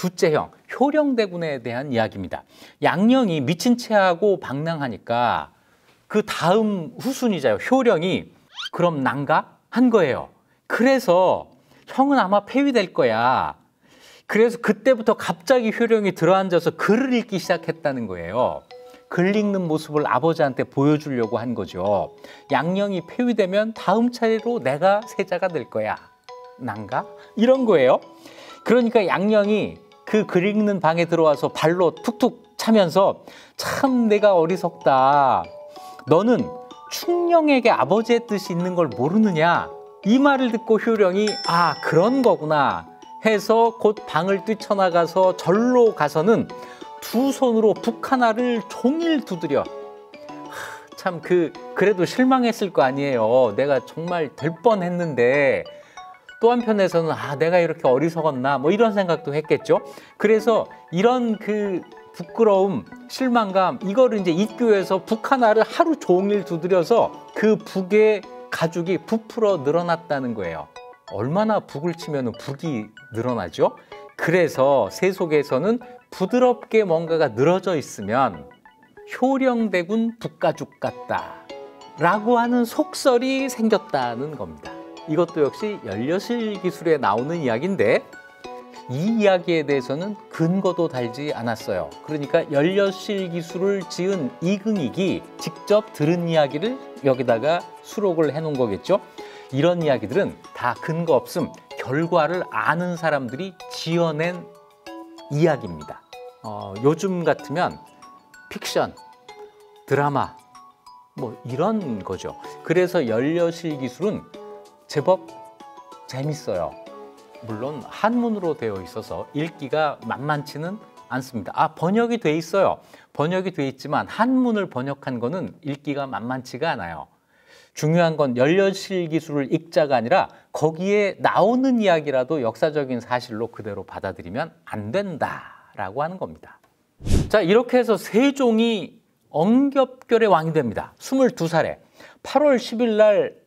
둘째 형, 효령대군에 대한 이야기입니다. 양령이 미친 체하고 방랑하니까 그 다음 후순위자요, 효령이 그럼 난가? 한 거예요. 그래서 형은 아마 폐위될 거야. 그래서 그때부터 갑자기 효령이 들어앉아서 글을 읽기 시작했다는 거예요. 글 읽는 모습을 아버지한테 보여주려고 한 거죠. 양령이 폐위되면 다음 차례로 내가 세자가 될 거야. 난가? 이런 거예요. 그러니까 양령이 그 글 읽는 방에 들어와서 발로 툭툭 차면서 참 내가 어리석다. 너는 충령에게 아버지의 뜻이 있는 걸 모르느냐? 이 말을 듣고 효령이 아 그런 거구나 해서 곧 방을 뛰쳐나가서 절로 가서는 두 손으로 북 하나를 종일 두드려. 참 그래도 실망했을 거 아니에요. 내가 정말 될 뻔했는데. 또 한편에서는 아 내가 이렇게 어리석었나 뭐 이런 생각도 했겠죠. 그래서 이런 그 부끄러움, 실망감 이거를 이제 잊기 위해서 북 하나를 하루 종일 두드려서 그 북의 가죽이 부풀어 늘어났다는 거예요. 얼마나 북을 치면 북이 늘어나죠? 그래서 세속에서는 부드럽게 뭔가가 늘어져 있으면 효령대군 북가죽 같다 라고 하는 속설이 생겼다는 겁니다. 이것도 역시 연려실 기술에 나오는 이야기인데 이 이야기에 대해서는 근거도 달지 않았어요. 그러니까 연려실 기술을 지은 이긍익이 직접 들은 이야기를 여기다가 수록을 해놓은 거겠죠. 이런 이야기들은 다 근거 없음, 결과를 아는 사람들이 지어낸 이야기입니다. 요즘 같으면 픽션, 드라마 뭐 이런 거죠. 그래서 연려실 기술은 제법 재밌어요. 물론 한문으로 되어 있어서 읽기가 만만치는 않습니다. 번역이 돼 있어요. 번역이 돼 있지만 한문을 번역한 거는 읽기가 만만치가 않아요. 중요한 건 연려실 기술을 읽자가 아니라 거기에 나오는 이야기라도 역사적인 사실로 그대로 받아들이면 안 된다라고 하는 겁니다. 자, 이렇게 해서 세종이 엉겹결의 왕이 됩니다. 22살에 8월 10일 날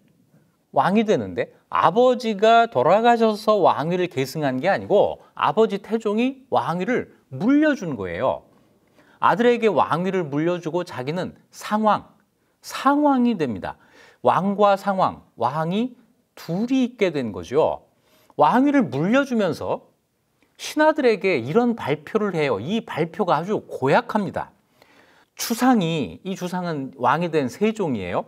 왕이 되는데 아버지가 돌아가셔서 왕위를 계승한 게 아니고 아버지 태종이 왕위를 물려준 거예요. 아들에게 왕위를 물려주고 자기는 상왕이 됩니다. 왕과 상왕, 왕이 둘이 있게 된 거죠. 왕위를 물려주면서 신하들에게 이런 발표를 해요. 이 발표가 아주 고약합니다. 이 주상은 왕이 된 세종이에요.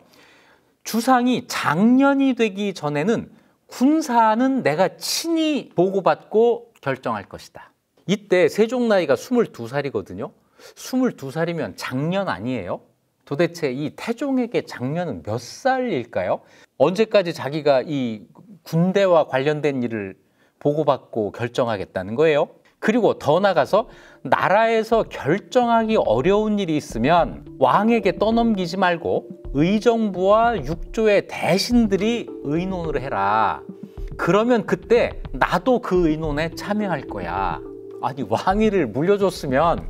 주상이 장년이 되기 전에는 군사는 내가 친히 보고받고 결정할 것이다. 이때 세종 나이가 22살이거든요. 22살이면 장년 아니에요? 도대체 이 태종에게 장년은 몇 살일까요? 언제까지 자기가 이 군대와 관련된 일을 보고받고 결정하겠다는 거예요? 그리고 더 나가서 나라에서 결정하기 어려운 일이 있으면 왕에게 떠넘기지 말고 의정부와 육조의 대신들이 의논을 해라. 그러면 그때 나도 그 의논에 참여할 거야. 아니 왕위를 물려줬으면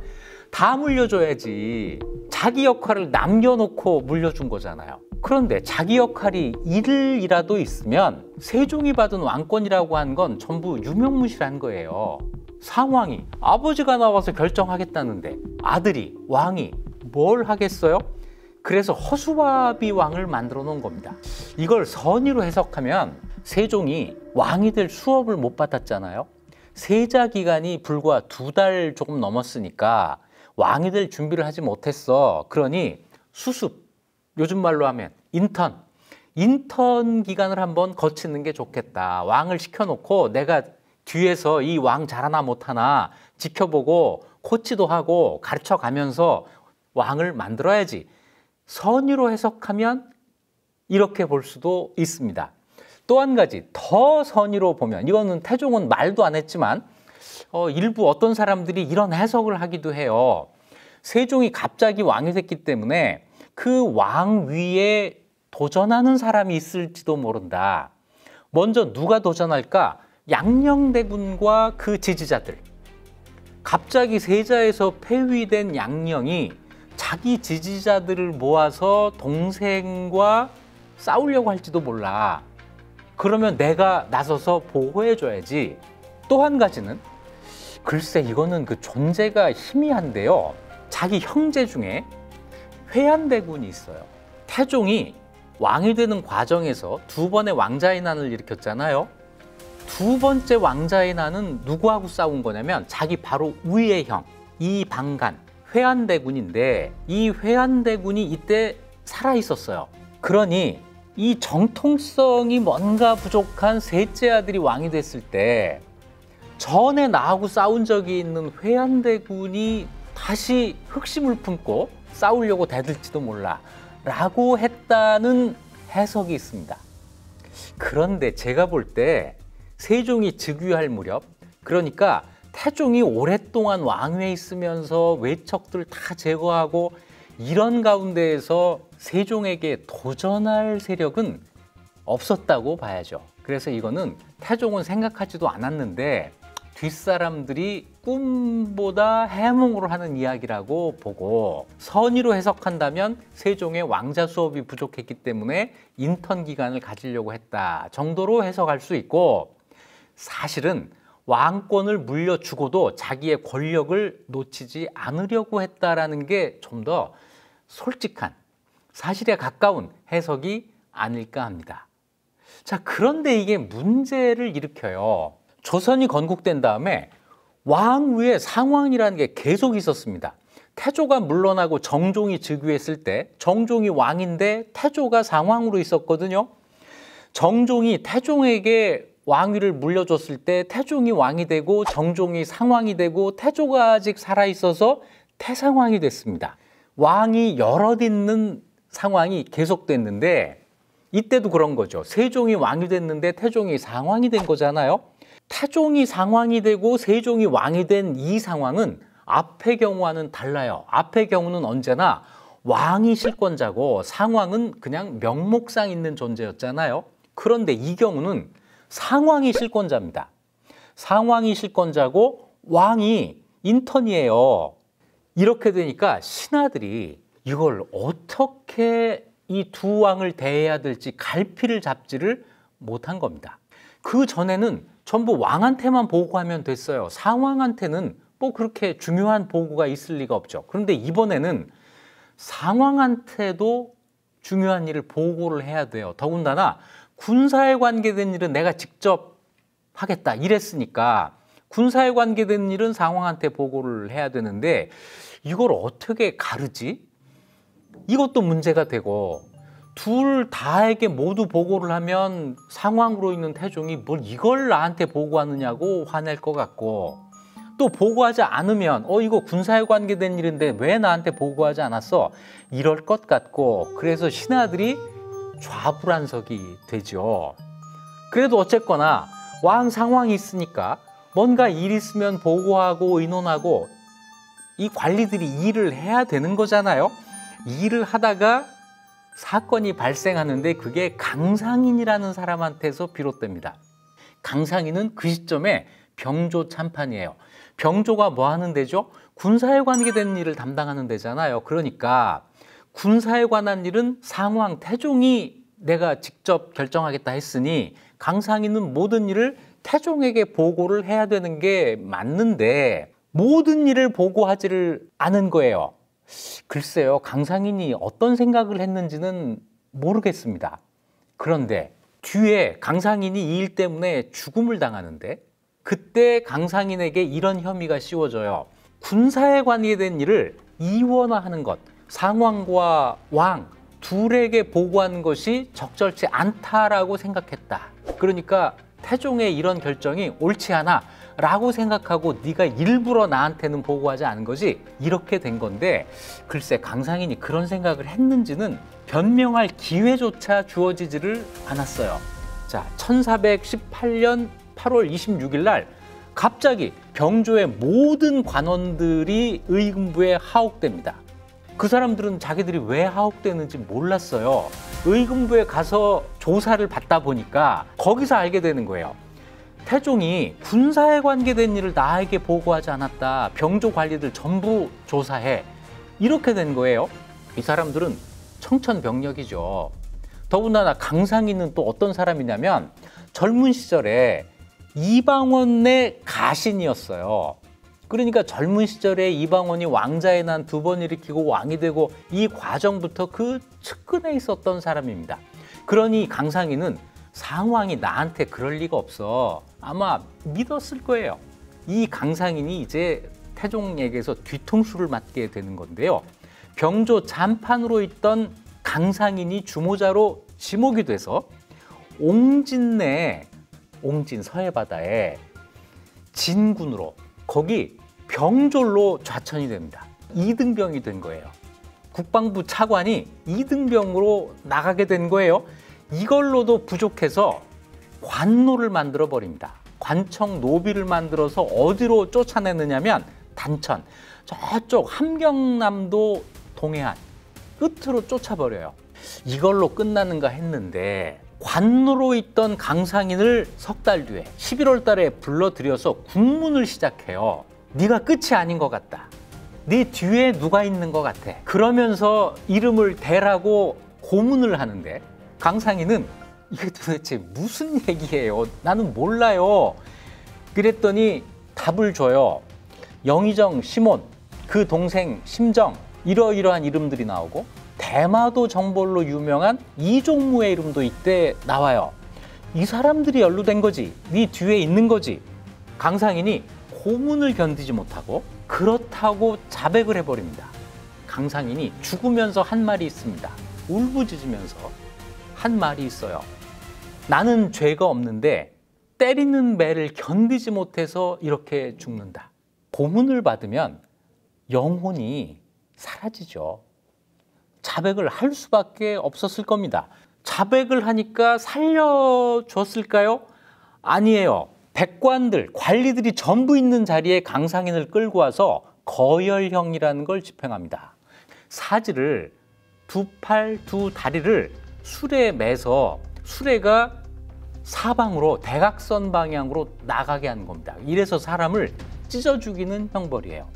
다 물려줘야지. 자기 역할을 남겨놓고 물려준 거잖아요. 그런데 자기 역할이 일이라도 있으면 세종이 받은 왕권이라고 한 건 전부 유명무실한 거예요. 상왕이 아버지가 나와서 결정하겠다는데 아들이 왕이 뭘 하겠어요? 그래서 허수아비 왕을 만들어 놓은 겁니다. 이걸 선의로 해석하면 세종이 왕이 될 수업을 못 받았잖아요. 세자 기간이 불과 2달 조금 넘었으니까 왕이 될 준비를 하지 못했어. 그러니 수습, 요즘 말로 하면 인턴 기간을 한번 거치는 게 좋겠다. 왕을 시켜놓고 내가 뒤에서 이 왕 잘하나 못하나 지켜보고 코치도 하고 가르쳐가면서 왕을 만들어야지. 선의로 해석하면 이렇게 볼 수도 있습니다. 또 한 가지 더 선의로 보면, 이거는 태종은 말도 안 했지만 일부 어떤 사람들이 이런 해석을 하기도 해요. 세종이 갑자기 왕이 됐기 때문에 그 왕 위에 도전하는 사람이 있을지도 모른다. 먼저 누가 도전할까? 양녕대군과 그 지지자들. 갑자기 세자에서 폐위된 양녕이 자기 지지자들을 모아서 동생과 싸우려고 할지도 몰라. 그러면 내가 나서서 보호해줘야지. 또 한 가지는 글쎄 이거는 그 존재가 희미한데요. 자기 형제 중에 회한대군이 있어요. 태종이 왕이 되는 과정에서 두 번의 왕자의 난을 일으켰잖아요. 두 번째 왕자의 난은 누구하고 싸운 거냐면 자기 바로 위의 형 이방간 회한대군인데, 이 회한대군이 이때 살아 있었어요. 그러니 이 정통성이 뭔가 부족한 셋째 아들이 왕이 됐을 때 전에 나하고 싸운 적이 있는 회한대군이 다시 흑심을 품고 싸우려고 대들지도 몰라 라고 했다는 해석이 있습니다. 그런데 제가 볼 때 세종이 즉위할 무렵, 그러니까 태종이 오랫동안 왕위에 있으면서 외척들 다 제거하고 이런 가운데에서 세종에게 도전할 세력은 없었다고 봐야죠. 그래서 이거는 태종은 생각하지도 않았는데 뒷사람들이 꿈보다 해몽으로 하는 이야기라고 보고, 선의로 해석한다면 세종의 왕자 수업이 부족했기 때문에 인턴 기간을 가지려고 했다 정도로 해석할 수 있고, 사실은 왕권을 물려주고도 자기의 권력을 놓치지 않으려고 했다라는 게 좀 더 솔직한, 사실에 가까운 해석이 아닐까 합니다. 자, 그런데 이게 문제를 일으켜요. 조선이 건국된 다음에 왕위에 상왕이라는 게 계속 있었습니다. 태조가 물러나고 정종이 즉위했을 때 정종이 왕인데 태조가 상왕으로 있었거든요. 정종이 태종에게 왕위를 물려줬을 때 태종이 왕이 되고 정종이 상왕이 되고 태조가 아직 살아있어서 태상왕이 됐습니다. 왕이 여럿 있는 상황이 계속됐는데, 이때도 그런 거죠. 세종이 왕이 됐는데 태종이 상왕이 된 거잖아요. 태종이 상왕이 되고 세종이 왕이 된 이 상황은 앞의 경우와는 달라요. 앞의 경우는 언제나 왕이 실권자고 상왕은 그냥 명목상 있는 존재였잖아요. 그런데 이 경우는 상왕이 실권자입니다. 상왕이 실권자고 왕이 인턴이에요. 이렇게 되니까 신하들이 이걸 어떻게 이 두 왕을 대해야 될지 갈피를 잡지를 못한 겁니다. 그 전에는 전부 왕한테만 보고하면 됐어요. 상왕한테는 뭐 그렇게 중요한 보고가 있을 리가 없죠. 그런데 이번에는 상왕한테도 중요한 일을 보고를 해야 돼요. 더군다나 군사에 관계된 일은 내가 직접 하겠다 이랬으니까 군사에 관계된 일은 상왕한테 보고를 해야 되는데 이걸 어떻게 가르지? 이것도 문제가 되고, 둘 다에게 모두 보고를 하면 상왕으로 있는 태종이 뭘 이걸 나한테 보고하느냐고 화낼 것 같고, 또 보고하지 않으면 이거 군사에 관계된 일인데 왜 나한테 보고하지 않았어? 이럴 것 같고, 그래서 신하들이 좌불안석이 되죠. 그래도 어쨌거나 왕 상황이 있으니까 뭔가 일 있으면 보고하고 의논하고 이 관리들이 일을 해야 되는 거잖아요. 일을 하다가 사건이 발생하는데 그게 강상인이라는 사람한테서 비롯됩니다. 강상인은 그 시점에 병조 참판이에요. 병조가 뭐 하는 데죠? 군사에 관계된 일을 담당하는 데잖아요. 그러니까 군사에 관한 일은 상왕 태종이 내가 직접 결정하겠다 했으니 강상인은 모든 일을 태종에게 보고를 해야 되는 게 맞는데 모든 일을 보고하지를 않은 거예요. 글쎄요, 강상인이 어떤 생각을 했는지는 모르겠습니다. 그런데 뒤에 강상인이 이 일 때문에 죽음을 당하는데 그때 강상인에게 이런 혐의가 씌워져요. 군사에 관계된 일을 이원화하는 것, 상왕과 왕 둘에게 보고하는 것이 적절치 않다라고 생각했다. 그러니까 태종의 이런 결정이 옳지 않아 라고 생각하고 네가 일부러 나한테는 보고하지 않은 거지, 이렇게 된 건데, 글쎄 강상인이 그런 생각을 했는지는 변명할 기회조차 주어지지를 않았어요. 자, 1418년 8월 26일 날 갑자기 병조의 모든 관원들이 의금부에 하옥됩니다. 그 사람들은 자기들이 왜 하옥되는지 몰랐어요. 의금부에 가서 조사를 받다 보니까 거기서 알게 되는 거예요. 태종이 군사에 관계된 일을 나에게 보고하지 않았다. 병조 관리들 전부 조사해. 이렇게 된 거예요. 이 사람들은 청천벽력이죠. 더군다나 강상인은 또 어떤 사람이냐면 젊은 시절에 이방원의 가신이었어요. 그러니까 젊은 시절에 이방원이 왕자의 난 2번 일으키고 왕이 되고 이 과정부터 그 측근에 있었던 사람입니다. 그러니 강상인은 상황이 나한테 그럴 리가 없어. 아마 믿었을 거예요. 이 강상인이 이제 태종에게서 뒤통수를 맞게 되는 건데요. 병조 잔판으로 있던 강상인이 주모자로 지목이 돼서 옹진내, 옹진 서해바다에 진군으로 거기 병졸로 좌천이 됩니다. 2등병이 된 거예요. 국방부 차관이 2등병으로 나가게 된 거예요. 이걸로도 부족해서 관노를 만들어 버립니다. 관청 노비를 만들어서 어디로 쫓아내느냐면 단천, 저쪽 함경남도 동해안 끝으로 쫓아버려요. 이걸로 끝나는가 했는데 관노로 있던 강상인을 석 달 뒤에 11월 달에 불러들여서 국문을 시작해요. 네가 끝이 아닌 것 같다. 네 뒤에 누가 있는 것 같아. 그러면서 이름을 대라고 고문을 하는데 강상인은 이게 도대체 무슨 얘기예요? 나는 몰라요. 그랬더니 답을 줘요. 영의정 시몬, 그 동생 심정, 이러이러한 이름들이 나오고 대마도 정벌로 유명한 이종무의 이름도 이때 나와요. 이 사람들이 연루된 거지. 네 뒤에 있는 거지. 강상인이 고문을 견디지 못하고 그렇다고 자백을 해버립니다. 강상인이 죽으면서 한 말이 있습니다. 울부짖으면서 한 말이 있어요. 나는 죄가 없는데 때리는 매를 견디지 못해서 이렇게 죽는다. 고문을 받으면 영혼이 사라지죠. 자백을 할 수밖에 없었을 겁니다. 자백을 하니까 살려줬을까요? 아니에요. 백관들, 관리들이 전부 있는 자리에 강상인을 끌고 와서 거열형이라는 걸 집행합니다. 사지를 두 팔, 두 다리를 수레에 매서 수레가 사방으로 대각선 방향으로 나가게 하는 겁니다. 이래서 사람을 찢어 죽이는 형벌이에요.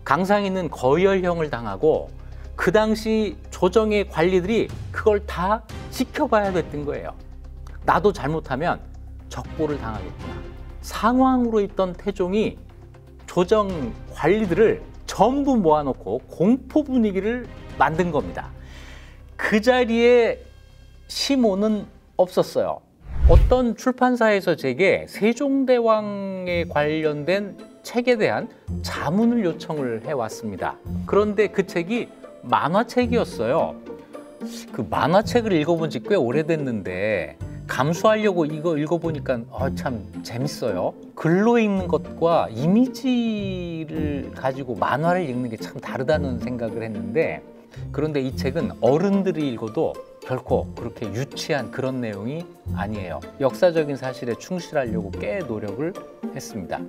강상인은 거열형을 당하고 그 당시 조정의 관리들이 그걸 다 지켜봐야 됐던 거예요. 나도 잘못하면 적보를 당하겠구나. 상황으로 있던 태종이 조정 관리들을 전부 모아놓고 공포 분위기를 만든 겁니다. 그 자리에 시몬은 없었어요. 어떤 출판사에서 제게 세종대왕에 관련된 책에 대한 자문을 요청을 해왔습니다. 그런데 그 책이 만화책이었어요. 그 만화책을 읽어본 지 꽤 오래됐는데 감수하려고 이거 읽어보니까 참 재밌어요. 글로 읽는 것과 이미지를 가지고 만화를 읽는 게 참 다르다는 생각을 했는데, 그런데 이 책은 어른들이 읽어도 결코 그렇게 유치한 그런 내용이 아니에요. 역사적인 사실에 충실하려고 꽤 노력을 했습니다.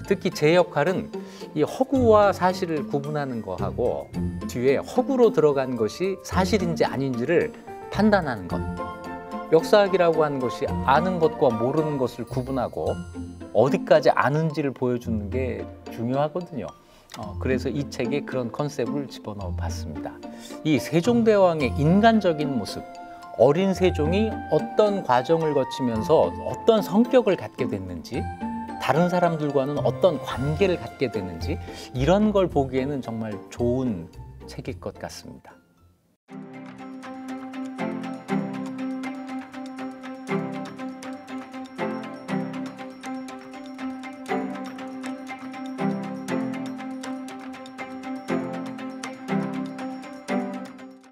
특히 제 역할은 이 허구와 사실을 구분하는 거하고 뒤에 허구로 들어간 것이 사실인지 아닌지를 판단하는 것. 역사학이라고 하는 것이 아는 것과 모르는 것을 구분하고 어디까지 아는지를 보여주는 게 중요하거든요. 그래서 이 책에 그런 컨셉을 집어넣어 봤습니다. 이 세종대왕의 인간적인 모습, 어린 세종이 어떤 과정을 거치면서 어떤 성격을 갖게 됐는지, 다른 사람들과는 어떤 관계를 갖게 됐는지, 이런 걸 보기에는 정말 좋은 책일 것 같습니다.